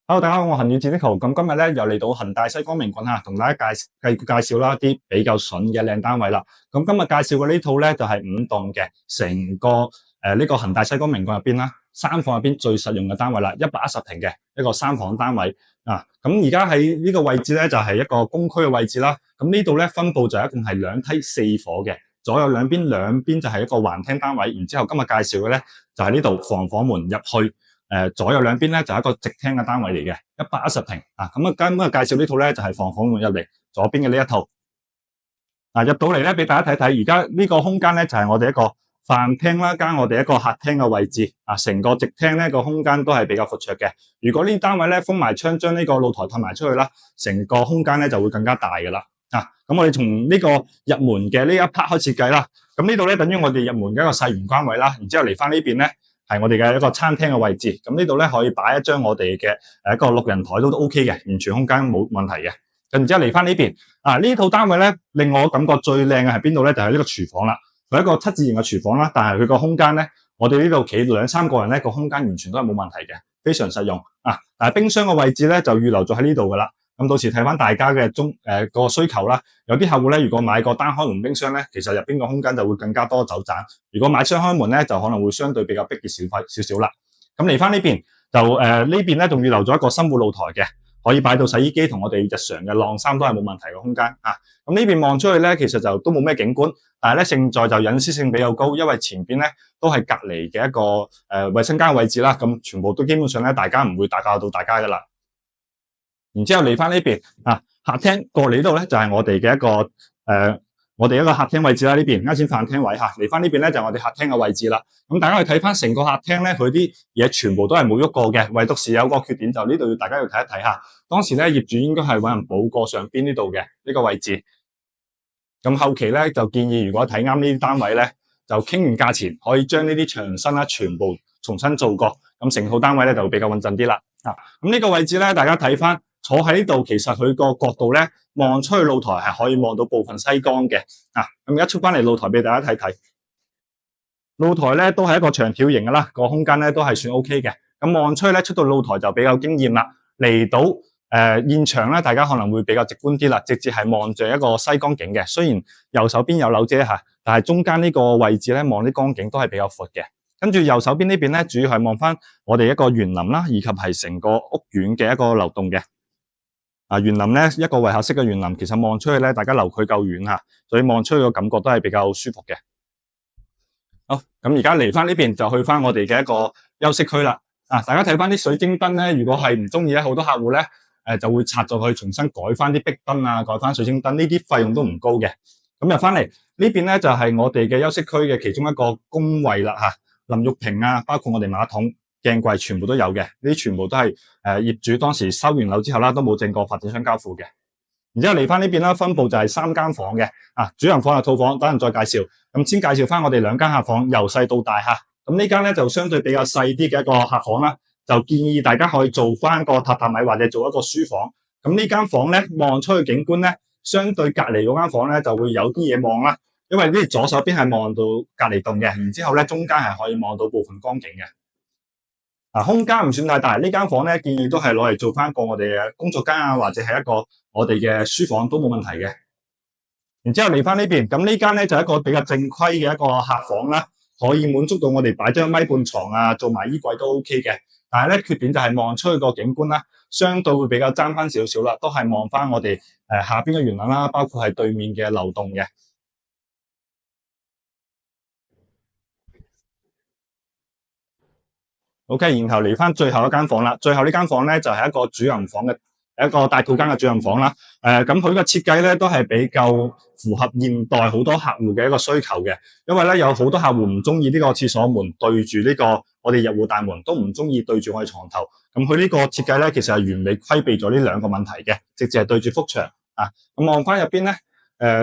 Hello，大家好，我係恆遠智的圖。咁今日咧又嚟到恒大西光明郡同大家介紹啦一啲比較筍嘅靚單位啦。咁今日介紹嘅呢套咧就係5棟嘅，成個呢個恒大西光明郡入邊啦，3房入邊最實用嘅單位啦，110平嘅一個3房單位啊。咁而家喺呢個位置咧就係一個公區嘅位置啦。咁呢度咧分佈就一共係2梯4伙嘅，左右兩邊就係一個橫廳單位。然之後今日介紹嘅咧就係呢度房門入去。左右兩邊咧就係一個直廳嘅單位嚟嘅，110平啊。咁今日介紹呢套咧就係房門入嚟左邊嘅呢一套。入到嚟咧俾大家睇睇，而家呢個空間咧就係我哋一個飯廳啦，加我哋一個客廳嘅位置啊。成個直廳咧個空間都係比較闊綽嘅。如果呢單位咧封埋窗，將呢個露台褪埋出去啦，成個空間咧就會更加大㗎啦。咁我哋從呢個入門嘅呢一 part 開始計啦。咁呢度咧等於我哋入門嘅一個細玄關位啦。然之後嚟翻呢邊咧，係我哋嘅一個餐廳嘅位置，咁呢度咧可以擺一張我哋嘅一個6人台都 OK 嘅，完全空間冇問題嘅。然之後嚟翻呢邊，呢套單位咧令我感覺最靚嘅係邊度咧？就係呢個廚房啦。佢一個7字形嘅廚房啦，但係佢個空間咧，我哋呢度企2、3個人咧，個空間完全都係冇問題嘅，非常實用啊！但係冰箱嘅位置咧就預留咗喺呢度噶啦。咁到時睇翻大家嘅個需求啦。有啲客戶咧，如果買個單開門冰箱咧，其實入邊個空間就會更加多走盞。如果買雙開門咧，就可能會相對比較逼傑少少啦。咁嚟翻呢邊就呢邊咧，仲預留咗一個深戶露台嘅，可以擺到洗衣機同我哋日常嘅晾衫都係冇問題嘅空間啊。咁呢邊望出去咧，其實就都冇咩景觀，但係咧勝在就隱私性比較高，因為前邊咧都係隔離嘅一個衛生間嘅位置啦。咁全部都基本上咧，大家唔會打攪到大家噶啦。然之後嚟翻呢邊客廳過嚟呢度咧就係我哋嘅一個我哋一個客廳位置啦。呢邊啱先飯廳位嚟翻呢邊咧就係我哋客廳嘅位置啦。咁大家去睇翻成個客廳咧，佢啲嘢全部都係冇喐過嘅，唯獨是有個缺點就呢度大家要睇一睇下。當時咧業主應該係揾人補過上邊呢度嘅呢個位置。咁後期咧就建議，如果睇啱呢啲單位咧，就傾完價錢可以將呢啲牆身啦全部重新做過，咁成套單位咧就會比較穩陣啲啦。咁呢個位置咧，大家睇翻。坐喺呢度，其實佢個角度咧望出去露台係可以望到部分西江嘅。咁而家出翻嚟露台俾大家睇睇，露台咧都係一個長條形噶啦，個空間咧都係算 OK 嘅。咁望出去咧出到露台就比較驚豔啦。嚟到現場咧，大家可能會比較直觀啲啦，直接係望住一個西江景嘅。雖然右手邊有樓遮下，但係中間呢個位置咧望啲江景都係比較闊嘅。跟住右手邊呢邊咧，主要係望翻我哋一個園林啦，以及係成個屋苑嘅一個流動嘅。園林咧一個圍合式嘅園林，其實望出去咧，大家留佢夠遠所以望出去個感覺都係比較舒服嘅。好，咁而家嚟翻呢邊就去翻我哋嘅一個休息區啦。大家睇翻啲水晶燈咧，如果係唔中意咧，好多客戶咧就會拆咗佢，重新改翻啲壁燈改翻水晶燈，呢啲費用都唔高嘅。咁入翻嚟呢邊咧就係我哋嘅休息區嘅其中一個工位啦淋浴屏包括我哋馬桶。鏡櫃全部都有嘅，呢啲全部都係業主當時收完樓之後啦，都冇正過發展商交付嘅。然之後嚟翻呢邊啦，分佈就係3間房嘅，主人房套房，等陣再介紹。咁先介紹翻我哋2間客房，由細到大咁呢間咧就相對比較細啲嘅一個客房啦，就建議大家可以做翻個榻榻米或者做一個書房。咁呢間房咧望出去景觀咧，相對隔離嗰間房咧就會有啲嘢望啦，因為呢左手邊係望到隔離棟嘅，然之後咧中間係可以望到部分江景嘅。空間唔算太大，呢間房咧建議都係攞嚟做翻一個我哋嘅工作間或者係一個我哋嘅書房都冇問題嘅。然之後嚟翻呢邊，咁呢間咧就係一個比較正規嘅一個客房啦，可以滿足到我哋擺張米半床做埋衣櫃都 OK 嘅。但係咧缺點就係望出去個景觀啦，相對會比較爭翻少少啦，都係望翻我哋下邊嘅園林啦，包括係對面嘅流動嘅。OK， 然後嚟翻最後一間房啦。最後呢間房咧就係一個主人房嘅一個大套間嘅主人房啦。咁佢個設計咧都係比較符合現代好多客戶嘅一個需求嘅。因為咧有好多客戶唔中意呢個廁所門對住呢個我哋入戶大門，都唔中意對住我哋床頭。咁佢呢個設計咧其實係完美規避咗呢2個問題嘅，直接係對住幅牆咁望翻入邊咧，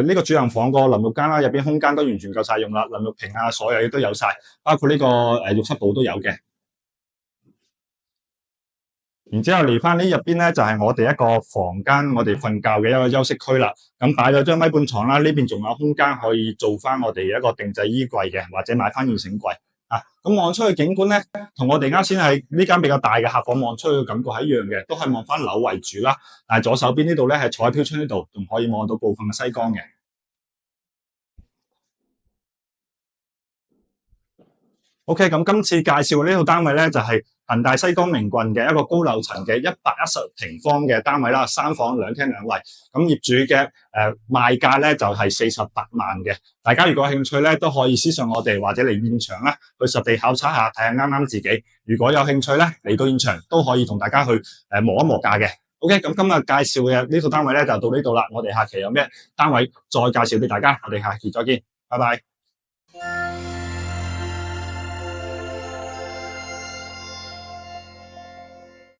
呢個主人房個淋浴間啦，入邊空間都完全夠晒用啦，淋浴屏所有嘢都有晒，包括呢個浴室寶都有嘅。然之後嚟翻呢入邊咧，就係我哋一個房間，我哋瞓覺嘅一個休息區啦。咁擺咗張米半床啦，呢邊仲有空間可以做翻我哋一個定製衣櫃嘅，或者買翻現成櫃。咁望出去景觀咧，同我哋啱先喺呢間比較大嘅客房望出去嘅感覺係一樣嘅，都係望翻樓為主啦。但係左手邊呢度咧係坐喺飄窗呢度，仲可以望到部分嘅西江嘅。OK，咁今次介紹嘅呢套單位咧，就係恒大西江名郡嘅一個高樓層嘅110平方嘅單位啦，3房2廳2衛。咁業主嘅賣價咧就係48萬嘅。大家如果有興趣咧，都可以私信我哋或者嚟現場咧去實地考察下，睇下啱啱自己。如果有興趣咧，嚟到現場都可以同大家去磨一磨價嘅。OK，咁今日介紹嘅呢套單位咧就到呢度啦。我哋下期有咩單位再介紹俾大家，我哋下期再見，拜拜。